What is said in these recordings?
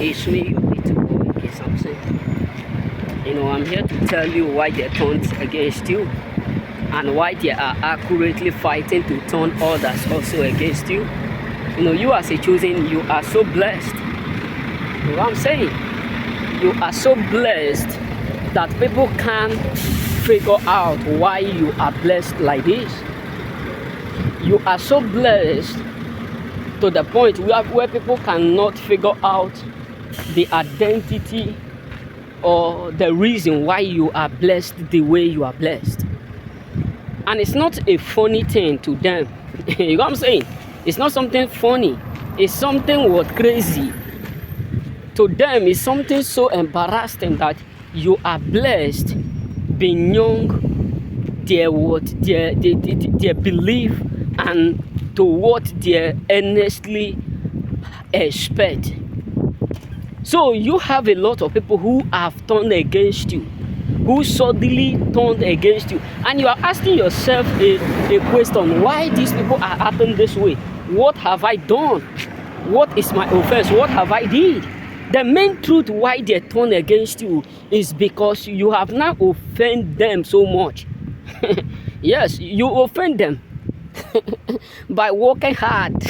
It's me, your little boy, K Samson. I'm here to tell you why they turned against you and why they are accurately fighting to turn others also against you. You as a chosen, you are so blessed. You know what I'm saying? You are so blessed that people can't figure out why you are blessed like this. You are so blessed to the point where people cannot figure out the identity or the reason why you are blessed the way you are blessed. And it's not a funny thing to them. You know what I'm saying? It's not something funny. It's something what crazy. To them, it's something so embarrassing that you are blessed beyond their belief and to what they earnestly expect. So you have a lot of people who have turned against you, who suddenly turned against you, and you are asking yourself a question: why these people are acting this way? What have I done? What is my offense? What have I did? The main truth why they turn against you is because you have now offended them so much. Yes, you offend them by working hard.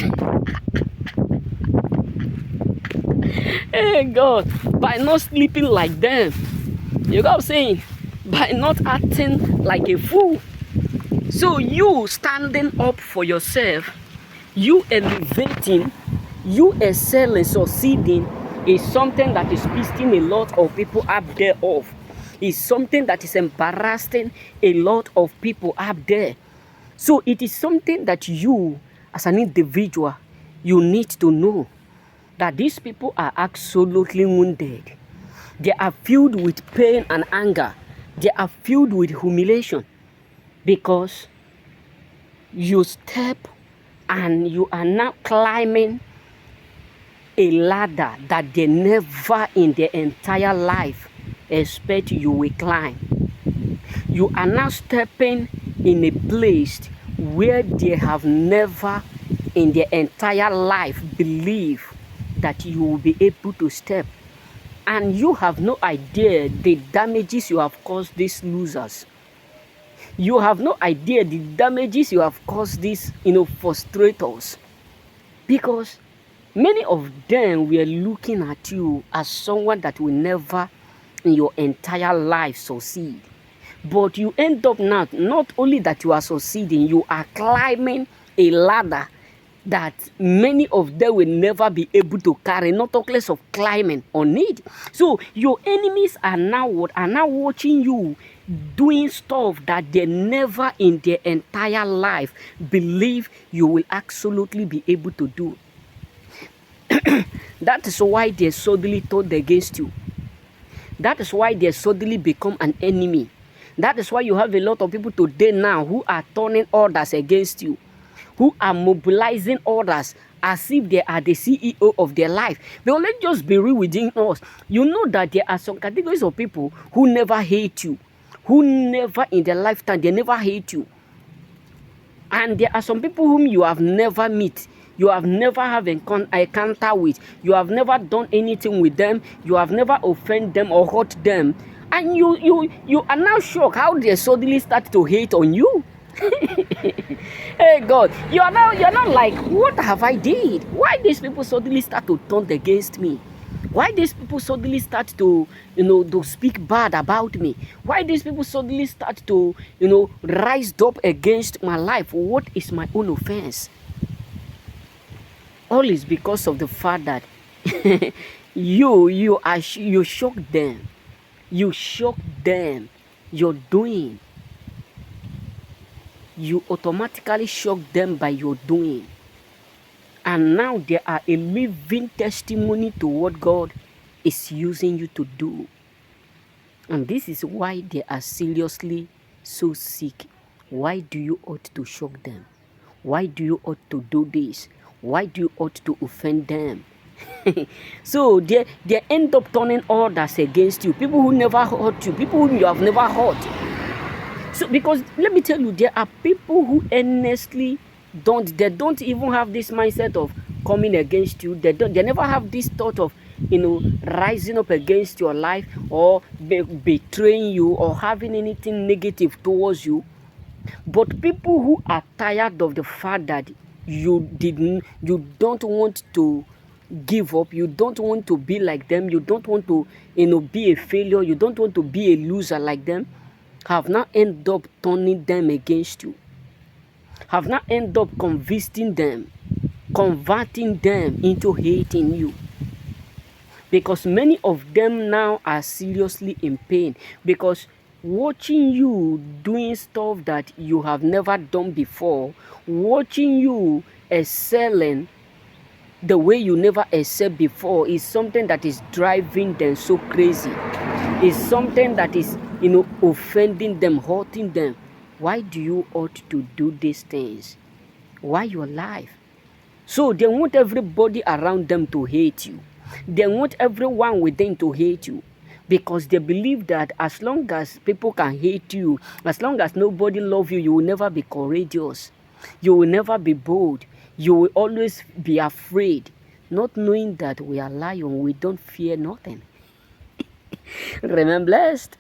Hey God, by not sleeping like them. You know what I'm saying? By not acting like a fool. So you standing up for yourself, you elevating, you excelling, succeeding is something that is pissing a lot of people up there off. It's something that is embarrassing a lot of people up there. So it is something that you, as an individual, you need to know that these people are absolutely wounded. They are filled with pain and anger. They are filled with humiliation because you step and you are now climbing a ladder that they never in their entire life expect you will climb. You are now stepping in a place where they have never in their entire life believed that you will be able to step. And you have no idea the damages you have caused these losers. You have no idea the damages you have caused these, frustrators. Because many of them were looking at you as someone that will never in your entire life succeed. But you end up now, not only that you are succeeding, you are climbing a ladder that many of them will never be able to carry, not talk less of climbing on it. So your enemies are now watching you doing stuff that they never in their entire life believe you will absolutely be able to do. That is why they suddenly turned against you. That is why they suddenly become an enemy. That is why you have a lot of people today now who are turning others against you, who are mobilizing others as if they are the CEO of their life. But let's just be real within us. You know that there are some categories of people who never hate you, who never in their lifetime, they never hate you. And there are some people whom you have never met. You have never have an encounter with. You have never done anything with them. You have never offended them or hurt them. And you are now shocked how they suddenly start to hate on you. Hey God, you're not like, what have I did? Why these people suddenly start to turn against me? Why these people suddenly start to, to speak bad about me? Why these people suddenly start to, rise up against my life? What is my own offense? All is because of the fact that you shock them. You shock them. You're doing. You automatically shock them by your doing. And now they are a living testimony to what God is using you to do. And this is why they are seriously so sick. Why do you ought to shock them? Why do you ought to do this? Why do you ought to offend them? So they end up turning others against you. People who never hurt you. People whom you have never hurt. So because let me tell you, there are people who earnestly don't even have this mindset of coming against you. They never have this thought of rising up against your life, or betraying you, or having anything negative towards you. But people who are tired of the fact that you don't want to give up, you don't want to be like them, you don't want to be a failure, you don't want to be a loser like them, have now ended up turning them against you, have now ended up convincing them, converting them into hating you. Because many of them now are seriously in pain, because watching you doing stuff that you have never done before, watching you excelling the way you never excelled before, is something that is driving them so crazy. Is something that is offending them, hurting them. Why do you ought to do these things? Why your life? So they want everybody around them to hate you. They want everyone within to hate you, because they believe that as long as people can hate you, as long as nobody loves you, you will never be courageous. You will never be bold. You will always be afraid, not knowing that we are lion, we don't fear nothing. Remain blessed.